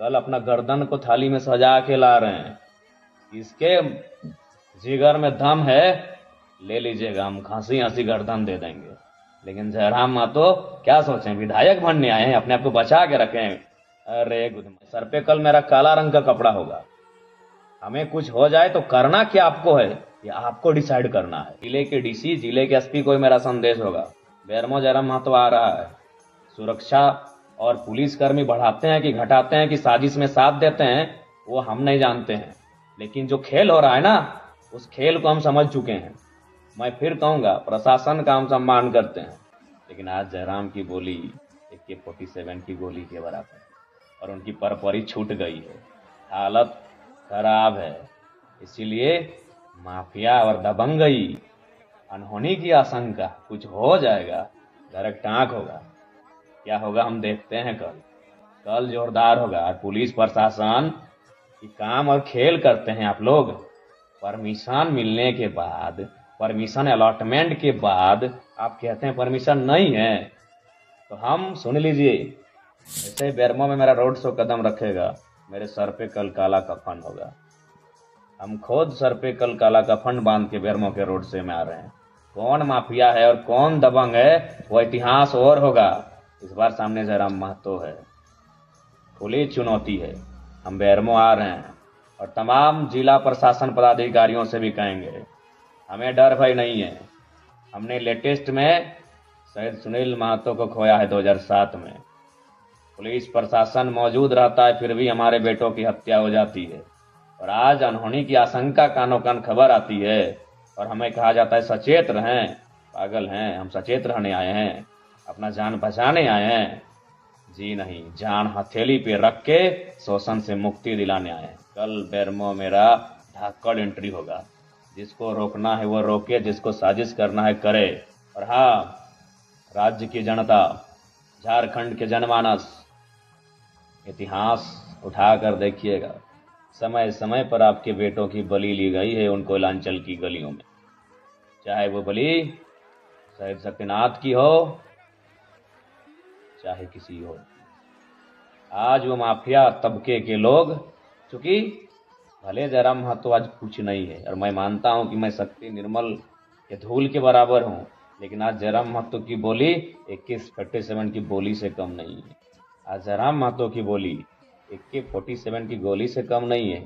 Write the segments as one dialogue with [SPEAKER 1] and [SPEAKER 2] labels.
[SPEAKER 1] कल अपना गर्दन को थाली में सजा के ला रहे हैं। इसके जिगर में दम है, ले लीजिएगा, हम खांसी हंसी गर्दन दे देंगे। लेकिन जयराम महतो क्या सोचें, विधायक बनने आए हैं, अपने आप को बचा के रखें। अरे सर पे कल मेरा काला रंग का कपड़ा होगा। हमें कुछ हो जाए तो करना क्या आपको है, ये आपको डिसाइड करना है। जिले के डीसी, जिले के एसपी को मेरा संदेश होगा, बेरमो जयराम महतो आ रहा है। सुरक्षा और पुलिसकर्मी बढ़ाते हैं कि घटाते हैं कि साजिश में साथ देते हैं, वो हम नहीं जानते हैं। लेकिन जो खेल हो रहा है ना, उस खेल को हम समझ चुके हैं। मैं फिर कहूंगा, प्रशासन का हम सम्मान करते हैं, लेकिन आज जयराम की बोली AK-47 की गोली के बराबर है और उनकी परपरी छूट गई है। हालत खराब है, इसीलिए माफिया और दबंगई, अनहोनी की आशंका, कुछ हो जाएगा, डायरेक्ट टाँक होगा। क्या होगा हम देखते हैं। कल जोरदार होगा। और पुलिस प्रशासन की काम और खेल करते हैं आप लोग। परमिशन मिलने के बाद, परमिशन अलॉटमेंट के बाद आप कहते हैं परमिशन नहीं है, तो हम सुन लीजिए, ऐसे बेरमो में मेरा रोड शो कदम रखेगा, मेरे सर पे कल काला कफन होगा। हम खुद सर पे कल काला कफन बांध के बेरमो के रोड से में आ रहे हैं। कौन माफिया है और कौन दबंग है, वो इतिहास और होगा। इस बार सामने जयराम महतो है, खुली चुनौती है। हम बेरमो आ रहे हैं और तमाम जिला प्रशासन पदाधिकारियों से भी कहेंगे, हमें डर भय नहीं है। हमने लेटेस्ट में शहीद सुनील महतो को खोया है 2007 में। पुलिस प्रशासन मौजूद रहता है, फिर भी हमारे बेटों की हत्या हो जाती है। और आज अनहोनी की आशंका कानों कान खबर आती है और हमें कहा जाता है सचेत रहें। पागल हैं हम, सचेत रहने आए हैं, अपना जान बचाने आए हैं? जी नहीं, जान हथेली पे रख के शोषण से मुक्ति दिलाने आए हैं। कल बेरमो मेरा धाकड़ एंट्री होगा। जिसको रोकना है वो रोके, जिसको साजिश करना है करे। और हाँ, राज्य की जनता, झारखंड के जनमानस, इतिहास उठाकर देखिएगा, समय समय पर आपके बेटों की बलि ली गई है उन कोयलांचल की गलियों में। चाहे वो बलि शहीद शक्तिनाथ की हो, चाहे किसी हो। आज वो माफिया तबके के लोग, चूंकि भले जयराम महतो आज कुछ नहीं है, और मैं मानता हूं कि मैं शक्ति निर्मल के धूल के बराबर हूं, लेकिन आज जयराम महतो की बोली AK-47 की बोली से कम नहीं है। आज जयराम महतो की बोली AK-47 की गोली से कम नहीं है।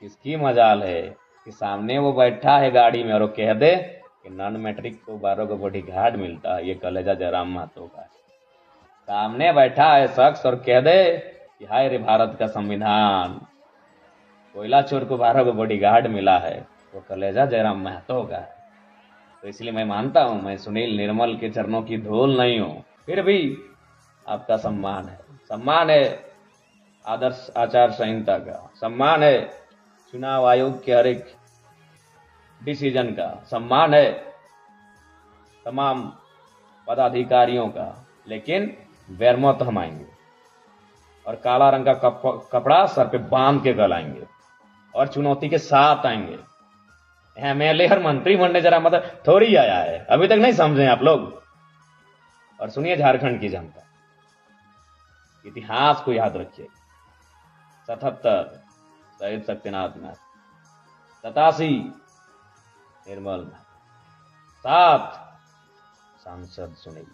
[SPEAKER 1] किसकी मजाल है कि सामने वो बैठा है गाड़ी में और वो कह दे कि नॉन मैट्रिक को 12 को बॉडी गार्ड मिलता है। ये कलेजा जयराम महतो का है। सामने बैठा है शख्स और कह दे कि हाय रे भारत का संविधान, कोयला चोर को 12 को बॉडी गार्ड मिला है, वो कलेजा जयराम महतो का है। तो इसलिए मैं मानता हूं, मैं सुनील निर्मल के चरणों की धूल नहीं हूं, फिर भी आपका सम्मान है। सम्मान है आदर्श आचार संहिता का, सम्मान है चुनाव आयोग के हर एक डिसीजन का, सम्मान है तमाम पदाधिकारियों का। लेकिन बेरमो तो हम आएंगे और काला रंग का कपड़ा सर पे बांध के कल आएंगे और चुनौती के साथ आएंगे। MLA और मंत्री बनने जरा मतलब थोड़ी आया है, अभी तक नहीं समझे आप लोग। और सुनिए झारखंड की जनता, इतिहास को याद रखिए। 77 शहीद शक्तिनाथ में, 87 निर्मल में, 7 सांसद सुनील,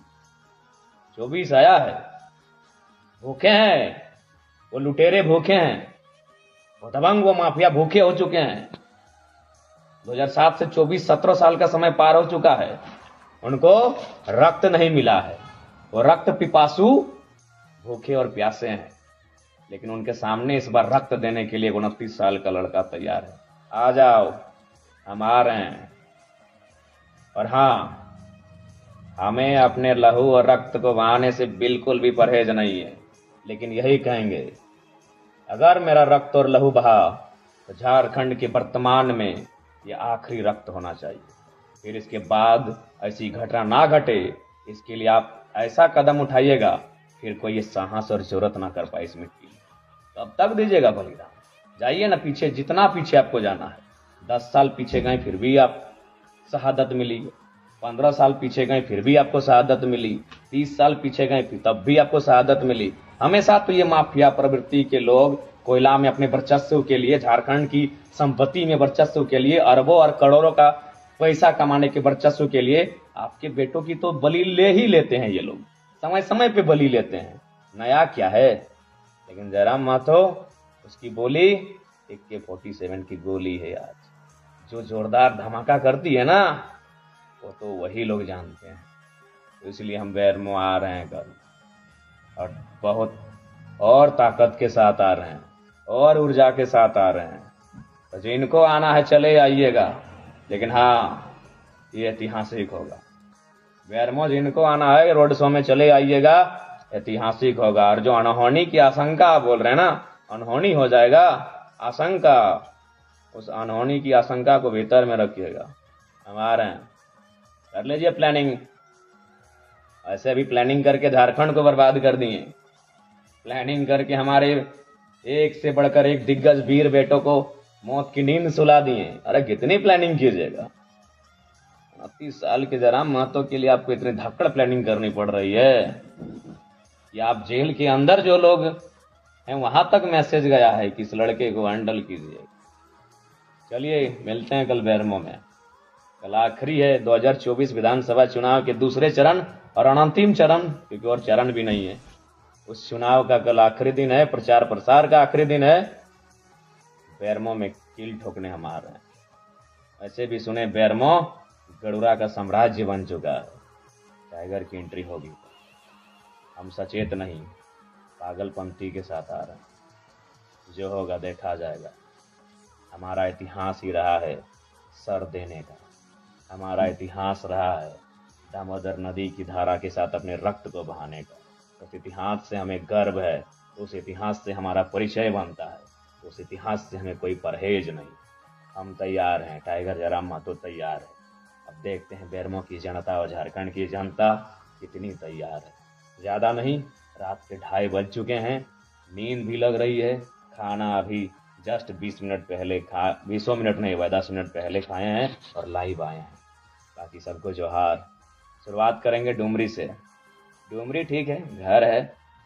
[SPEAKER 1] 24 आया है। भूखे हैं वो लुटेरे, भूखे हैं वो दबंग, वो माफिया भूखे हो चुके हैं। 2007 से 24 17 साल का समय पार हो चुका है, उनको रक्त नहीं मिला है। वो रक्त पिपासु, भूखे और प्यासे हैं। लेकिन उनके सामने इस बार रक्त देने के लिए 29 साल का लड़का तैयार है। आ जाओ, हम आ रहे हैं। और हाँ, हमें अपने लहू और रक्त को बहाने से बिल्कुल भी परहेज नहीं है। लेकिन यही कहेंगे, अगर मेरा रक्त और लहू बहा तो झारखंड के वर्तमान में ये आखिरी रक्त होना चाहिए। फिर इसके बाद ऐसी घटना ना घटे, इसके लिए आप ऐसा कदम उठाइएगा फिर कोई ये साहस और जरूरत ना कर पाए इस मिट्टी में। तब तक दीजिएगा बलिदान। जाइए ना पीछे, जितना पीछे आपको जाना है। 10 साल पीछे गए फिर भी आप शहादत मिली, 15 साल पीछे गए फिर भी आपको शहादत मिली, 30 साल पीछे गए तब भी आपको शहादत मिली। हमेशा तो ये माफिया प्रवृत्ति के लोग कोयला में अपने वर्चस्व के लिए, झारखंड की संपत्ति में वर्चस्व के लिए, अरबों और करोड़ों का पैसा कमाने के वर्चस्व के लिए आपके बेटों की तो बलि ले ही लेते हैं ये लोग, समय समय पे बलि लेते हैं। नया क्या है? लेकिन जयराम माथो, उसकी बोली AK-47 की गोली है आज, जो जोरदार धमाका करती है ना, वो तो वही लोग जानते हैं। तो इसलिए हम बेरमो आ रहे हैं कल, और बहुत और ताकत के साथ आ रहे हैं, और ऊर्जा के साथ आ रहे हैं। तो जिनको आना है चले आइएगा, लेकिन हाँ, ये ऐतिहासिक होगा। बेरमो जिनको आना है रोड शो में चले आइएगा, ऐतिहासिक होगा। और जो अनहोनी की आशंका आप बोल रहे हैं ना, अनहोनी हो जाएगा, आशंका, उस अनहोनी की आशंका को भीतर में रखिएगा। हम आ रहे हैं, कर लीजिए प्लानिंग। ऐसे भी प्लानिंग करके झारखंड को बर्बाद कर दिए, प्लानिंग करके हमारे एक से बढ़कर एक दिग्गज वीर बेटों को मौत की नींद सुला दिए। अरे कितनी प्लानिंग कीजिएगा? 29 साल के जयराम महतो के लिए आपको इतनी धाकड़ प्लानिंग करनी पड़ रही है कि आप जेल के अंदर जो लोग हैं वहां तक मैसेज गया है कि इस लड़के को हैंडल कीजिए। चलिए मिलते हैं कल बेरमो में। कल आखिरी है 2024 विधानसभा चुनाव के दूसरे चरण और अंतिम चरण, क्योंकि और चरण भी नहीं है। उस चुनाव का कल आखिरी दिन है, प्रचार प्रसार का आखिरी दिन है। बेरमो में कील ठोकने हम आ रहे हैं। ऐसे भी सुने बेरमो गड़ुरा का साम्राज्य बन चुका है। टाइगर की एंट्री होगी। हम सचेत नहीं, पागलपंथी के साथ आ रहे हैं। जो होगा देखा जाएगा। हमारा इतिहास ही रहा है सर देने का। हमारा इतिहास रहा है दामोदर नदी की धारा के साथ अपने रक्त को बहाने का। उस इतिहास से हमें गर्व है, उस इतिहास से हमारा परिचय बनता है, उस इतिहास से हमें कोई परहेज नहीं। हम तैयार हैं, टाइगर जयराम महतो तैयार है। अब देखते हैं बेरमो की जनता और झारखंड की जनता कितनी तैयार है। ज़्यादा नहीं, रात के 2:30 बज चुके हैं, नींद भी लग रही है। खाना अभी जस्ट 20 मिनट पहले 20 मिनट नहीं, 10 मिनट पहले खाए हैं और लाइव आए हैं। बाकी सबको जोहार। शुरुआत करेंगे डुमरी से। डुमरी ठीक है, घर है,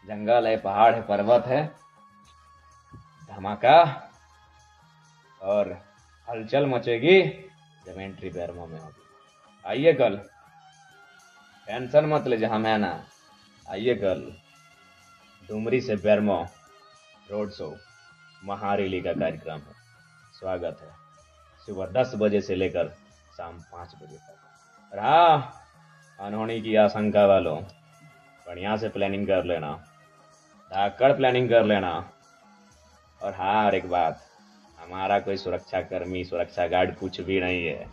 [SPEAKER 1] जंगल है, पहाड़ है, पर्वत है, धमाका और हलचल मचेगी जब एंट्री बेरमो में होगी। आइए कल, टेंशन मत लीजिए, हम है ना। आइए कल डुमरी से बेरमो रोड शो महारैली का कार्यक्रम है। स्वागत है सुबह 10 बजे से लेकर शाम 5 बजे तक। रहा अनहोनी की आशंका वालों, बढ़िया से प्लानिंग कर लेना, धाकड़ प्लानिंग कर लेना। और हाँ, और एक बात, हमारा कोई सुरक्षा कर्मी, सुरक्षा गार्ड कुछ भी नहीं है।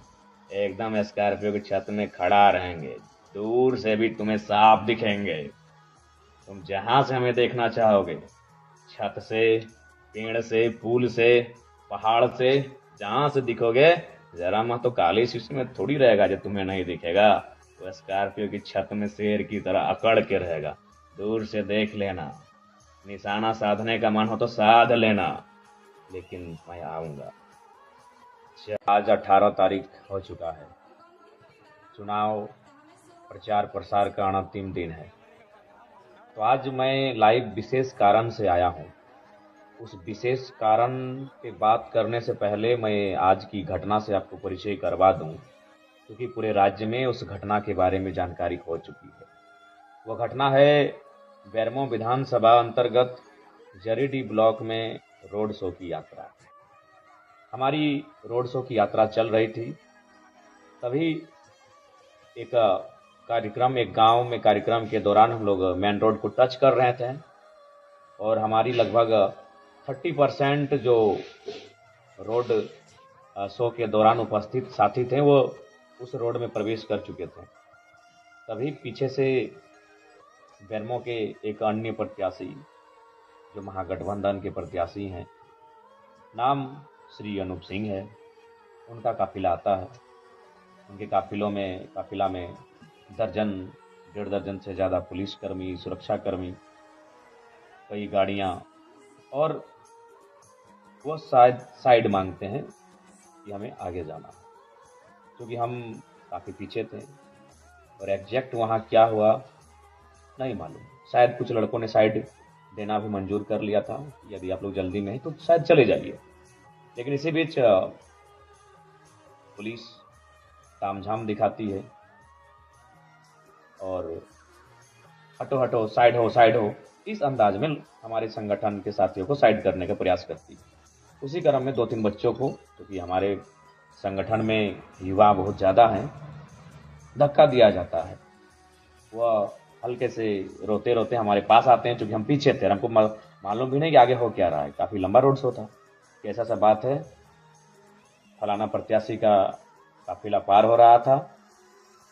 [SPEAKER 1] एकदम स्कॉर्पियो की छत में खड़ा रहेंगे, दूर से भी तुम्हें साफ दिखेंगे। तुम जहां से हमें देखना चाहोगे, छत से, पेड़ से, पुल से, पहाड़ से, जहां से दिखोगे, जरा मत तो काली शीशे में थोड़ी रहेगा जो तुम्हें नहीं दिखेगा। तो स्कॉर्पियो की छत में शेर की तरह अकड़ के रहेगा। दूर से देख लेना, निशाना साधने का मन हो तो साध लेना, लेकिन मैं आऊंगा। आज 18 तारीख हो चुका है। चुनाव प्रचार प्रसार का अंतिम दिन है। तो आज मैं लाइव विशेष कारण से आया हूँ। उस विशेष कारण पे बात करने से पहले मैं आज की घटना से आपको परिचय करवा दूं, क्योंकि पूरे राज्य में उस घटना के बारे में जानकारी हो चुकी है। वह घटना है बेरमो विधानसभा अंतर्गत जरीडीह ब्लॉक में रोड शो की यात्रा। हमारी रोड शो की यात्रा चल रही थी, तभी एक कार्यक्रम, एक गांव में कार्यक्रम के दौरान हम लोग मेन रोड को टच कर रहे थे और हमारी लगभग 30% जो रोड शो के दौरान उपस्थित साथी थे वो उस रोड में प्रवेश कर चुके थे। तभी पीछे से बेरमो के एक अन्य प्रत्याशी, जो महागठबंधन के प्रत्याशी हैं, नाम श्री अनूप सिंह है, उनका काफिला आता है। उनके काफिला में दर्जन, 1.5 दर्जन से ज़्यादा पुलिसकर्मी, सुरक्षाकर्मी, कई गाड़ियाँ, और वो शायद साइड मांगते हैं कि हमें आगे जाना है, क्योंकि हम काफ़ी पीछे थे। और एग्जैक्ट वहाँ क्या हुआ नहीं मालूम, शायद कुछ लड़कों ने साइड देना भी मंजूर कर लिया था, यदि आप लोग जल्दी में हैं तो शायद चले जाइए। लेकिन इसी बीच पुलिस तामझाम दिखाती है और हटो हटो, साइड हो, इस अंदाज में हमारे संगठन के साथियों को साइड करने का प्रयास करती है। उसी क्रम में 2-3 बच्चों को, क्योंकि हमारे संगठन में युवा बहुत ज़्यादा हैं, धक्का दिया जाता है। वह हल्के से रोते रोते हमारे पास आते हैं, क्योंकि हम पीछे थे और हमको मालूम भी नहीं कि आगे हो क्या रहा है। काफ़ी लंबा रोड शो था कि ऐसा सा बात है, फलाना प्रत्याशी का काफिला पार हो रहा था,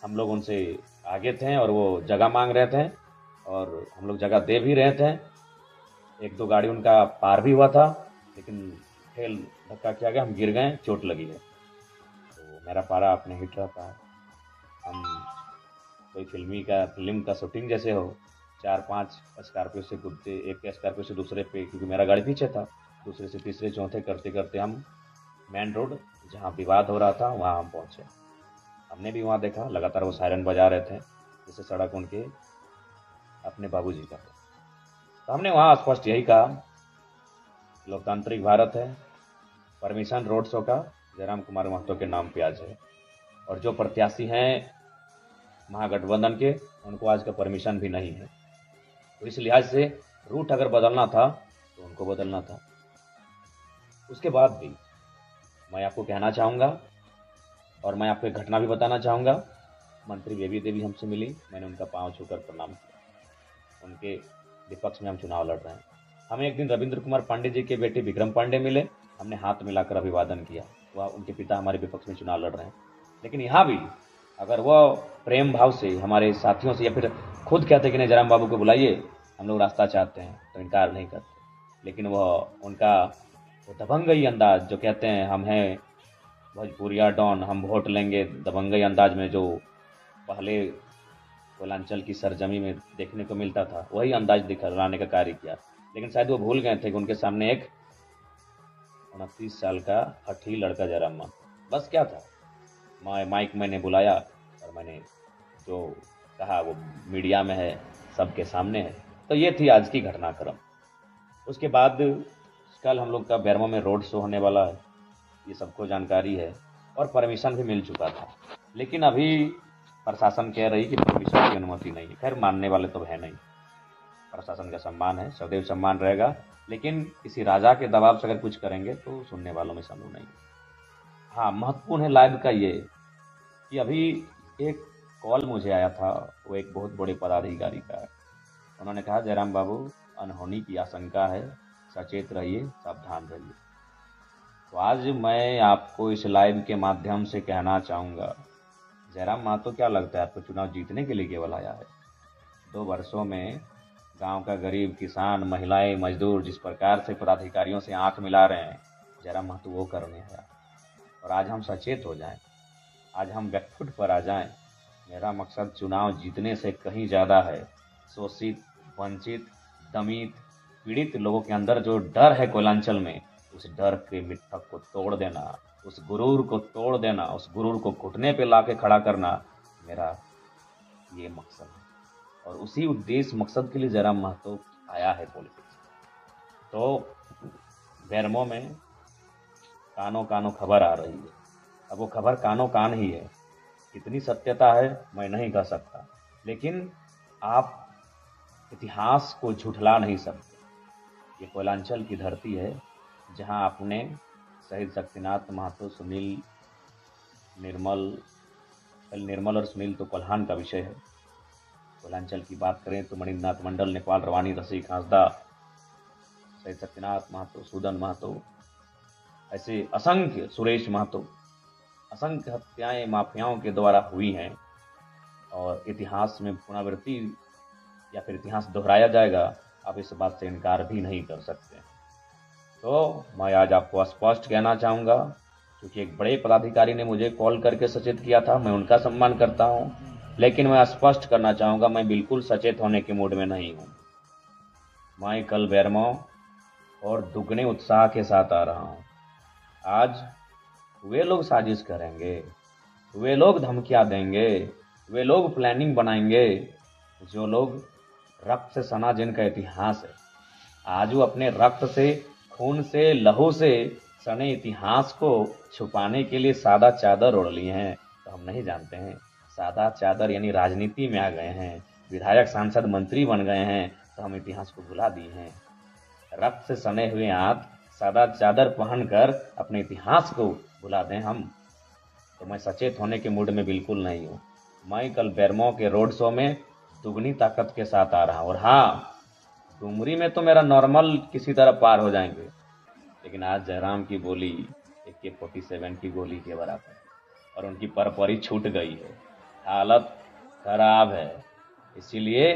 [SPEAKER 1] हम लोग उनसे आगे थे और वो जगह मांग रहे थे और हम लोग जगह दे भी रहे थे। 1-2 गाड़ी उनका पार भी हुआ था, लेकिन ठेल धक्का किया गया, हम गिर गए, चोट लगी है। तो मेरा पारा अपने हिट रहता है। हम कोई फिल्म का शूटिंग जैसे हो, 4-5 स्कॉर्पियो से कूदते, एक स्कॉर्पियो से दूसरे पे, क्योंकि मेरा गाड़ी पीछे था, दूसरे से तीसरे चौथे करते करते हम मेन रोड जहाँ विवाद हो रहा था वहाँ हम पहुँचे। हमने भी वहाँ देखा, लगातार वो सायरन बजा रहे थे, जैसे सड़क उनके अपने बाबूजी का है। तो हमने वहाँ स्पष्ट यही कहा, लोकतांत्रिक भारत है, परमिशन रोड शो का जयराम कुमार महतो के नाम पे आज है, और जो प्रत्याशी हैं महागठबंधन के, उनको आज का परमिशन भी नहीं है। तो इस लिहाज से रूट अगर बदलना था तो उनको बदलना था। उसके बाद भी मैं आपको कहना चाहूँगा और मैं आपको एक घटना भी बताना चाहूँगा। मंत्री बेबी देवी हमसे मिली, मैंने उनका पाँव छूकर प्रणाम किया। उनके विपक्ष में हम चुनाव लड़ रहे हैं। हमें एक दिन रविंद्र कुमार पांडे जी के बेटे विक्रम पांडे मिले, हमने हाथ मिलाकर अभिवादन किया। वह उनके पिता हमारे विपक्ष में चुनाव लड़ रहे हैं। लेकिन यहाँ भी अगर वह प्रेम भाव से हमारे साथियों से, या फिर खुद कहते कि नहीं जयराम बाबू को बुलाइए, हम लोग रास्ता चाहते हैं, तो इनकार नहीं करते। लेकिन वह उनका वो दबंगई अंदाज, जो कहते हैं हम हैं भोजपुरिया डॉन, हम वोट लेंगे, दबंगई अंदाज में जो पहले कोयलांचल की सरजमी में देखने को मिलता था, वही अंदाज दिखलाने का कार्य किया। लेकिन शायद वो भूल गए थे कि उनके सामने एक 29 साल का हठी लड़का जयराम महतो, बस क्या था। माइक मैंने बुलाया और मैंने जो कहा वो मीडिया में है, सबके सामने है। तो ये थी आज की घटनाक्रम। उसके बाद कल हम लोग का बेरमो में रोड शो होने वाला है, ये सबको जानकारी है और परमिशन भी मिल चुका था। लेकिन अभी प्रशासन कह रही कि परमिशन की अनुमति नहीं है। खैर, मानने वाले तो है नहीं, प्रशासन का सम्मान है, सदैव सम्मान रहेगा। लेकिन किसी राजा के दबाव से अगर कुछ करेंगे तो सुनने वालों में समूह नहीं। हाँ, महत्वपूर्ण है लाइव का ये कि अभी एक कॉल मुझे आया था, वो एक बहुत बड़े पदाधिकारी का है। उन्होंने कहा जयराम बाबू, अनहोनी की आशंका है, सचेत रहिए, सावधान रहिए। तो आज मैं आपको इस लाइव के माध्यम से कहना चाहूँगा, जयराम महतो क्या लगता है आपको चुनाव जीतने के लिए केवल आया है? 2 वर्षों में गांव का गरीब किसान, महिलाएं, मजदूर जिस प्रकार से पदाधिकारियों से आंख मिला रहे हैं, जयराम महतो वो करने हैं। और आज हम सचेत हो जाएं, आज हम बैकफुट पर आ जाएं। मेरा मकसद चुनाव जीतने से कहीं ज़्यादा है। शोषित, वंचित, दमित, पीड़ित लोगों के अंदर जो डर है कोयलांचल में, उस डर के मिथक को तोड़ देना, उस गुरूर को तोड़ देना, उस गुरूर को घुटने पे ला के खड़ा करना, मेरा ये मकसद है। और उसी उद्देश्य मकसद के लिए जयराम महतो आया है पॉलिटिक्स। तो बेरमो में कानों कानों खबर आ रही है। अब वो खबर कानों कान ही है, कितनी सत्यता है मैं नहीं कह सकता, लेकिन आप इतिहास को झुठला नहीं सकते। ये कोयलांचल की धरती है जहां आपने शहीद शक्तिनाथ महतो, निर्मल और सुनील तो कोल्हान का विषय है। कोयलांचल की बात करें तो मणिनाथ मंडल, नेपाल रवानी, रसिक हांसदा, शहीद शक्तिनाथ महतो, सूदन महतो, ऐसे असंख्य, सुरेश महतो, असंख्य हत्याएं माफियाओं के द्वारा हुई हैं। और इतिहास में पुनरावृत्ति या फिर इतिहास दोहराया जाएगा, आप इस बात से इनकार भी नहीं कर सकते। तो मैं आज आपको स्पष्ट कहना चाहूँगा, क्योंकि एक बड़े पदाधिकारी ने मुझे कॉल करके सचेत किया था, मैं उनका सम्मान करता हूँ, लेकिन मैं स्पष्ट करना चाहूँगा मैं बिल्कुल सचेत होने के मूड में नहीं हूँ। मैं कल बेरमो और दुगने उत्साह के साथ आ रहा हूँ। आज वे लोग साजिश करेंगे, वे लोग धमकियाँ देंगे, वे लोग प्लानिंग बनाएंगे, जो लोग रक्त से सना जिनका इतिहास है, आज वो अपने रक्त से, खून से, लहू से सने इतिहास को छुपाने के लिए सादा चादर ओढ़ लिए हैं। तो हम नहीं जानते हैं, सादा चादर यानी राजनीति में आ गए हैं, विधायक, सांसद, मंत्री बन गए हैं, तो हम इतिहास को भुला दिए हैं। रक्त से सने हुए हाथ सादा चादर पहनकर अपने इतिहास को भुला दें हम, तो मैं सचेत होने के मूड में बिल्कुल नहीं हूँ। मैं कल बेरमो के रोड शो में दुगनी ताकत के साथ आ रहा हूँ, और हाँ, डुमरी में तो मेरा नॉर्मल किसी तरह पार हो जाएंगे, लेकिन आज जयराम की बोली AK-47 की गोली के बराबर, और उनकी परपरी छूट गई है, हालत खराब है। इसीलिए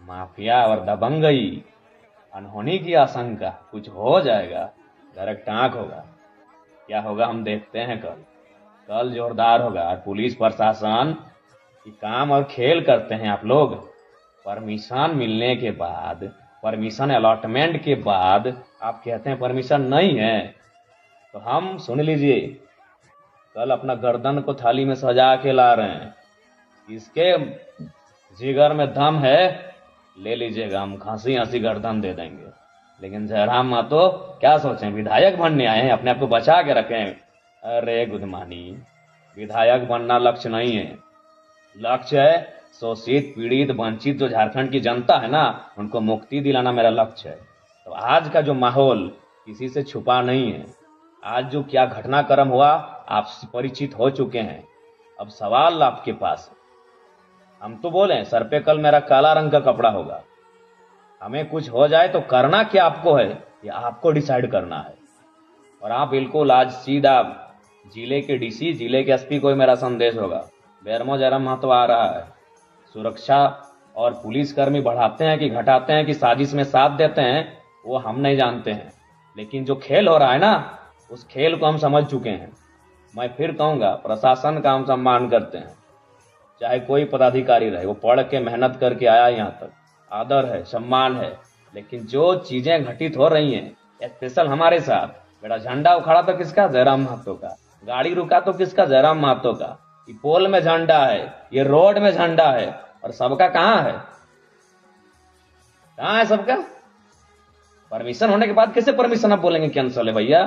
[SPEAKER 1] माफिया और दबंगई, अनहोनी की आशंका, कुछ हो जाएगा, गरक टाँक होगा। क्या होगा हम देखते हैं कल जोरदार होगा। और पुलिस प्रशासन की काम और खेल करते हैं आप लोग। परमिशन मिलने के बाद, परमिशन अलॉटमेंट के बाद आप कहते हैं परमिशन नहीं है, तो हम सुन लीजिए, कल अपना गर्दन को थाली में सजा के ला रहे हैं। इसके जिगर में दम है, ले लीजिएगा, हम खांसी हंसी गर्दन दे देंगे। लेकिन जयराम मातो क्या सोचें, विधायक बनने आए हैं, अपने आप को बचा के रखें। अरे गुदमानी, विधायक बनना लक्ष्य नहीं है, लक्ष्य है शोषित, पीड़ित, वंचित जो झारखंड की जनता है ना, उनको मुक्ति दिलाना मेरा लक्ष्य है। तो आज का जो माहौल किसी से छुपा नहीं है। आज जो क्या घटनाक्रम हुआ आप परिचित हो चुके हैं। अब सवाल आपके पास है, हम तो बोले सर पे कल मेरा काला रंग का कपड़ा होगा, हमें कुछ हो जाए तो करना क्या आपको है, ये आपको डिसाइड करना है। और आप बिल्कुल आज सीधा जिले के DC, जिले के SP को मेरा संदेश होगा, बेरमो जयराम महतो आ रहा है। सुरक्षा और पुलिसकर्मी बढ़ाते हैं कि घटाते हैं कि साजिश में साथ देते हैं, वो हम नहीं जानते हैं, लेकिन जो खेल हो रहा है ना, उस खेल को हम समझ चुके हैं। मैं फिर कहूँगा, प्रशासन का हम सम्मान करते हैं, चाहे कोई पदाधिकारी रहे, वो पढ़ के मेहनत करके आया यहाँ तक, आदर है, सम्मान है। लेकिन जो चीजें घटित हो रही हैं, स्पेशल हमारे साथ, बेटा झंडा उखाड़ा तो किसका, जयराम महतो का, गाड़ी रुका तो किसका, जयराम महतो का, ये पोल में झंडा है, ये रोड में झंडा है, और सबका कहाँ है, कहाँ है सबका? परमिशन होने के बाद कैसे परमिशन आप बोलेंगे कैंसल है भैया?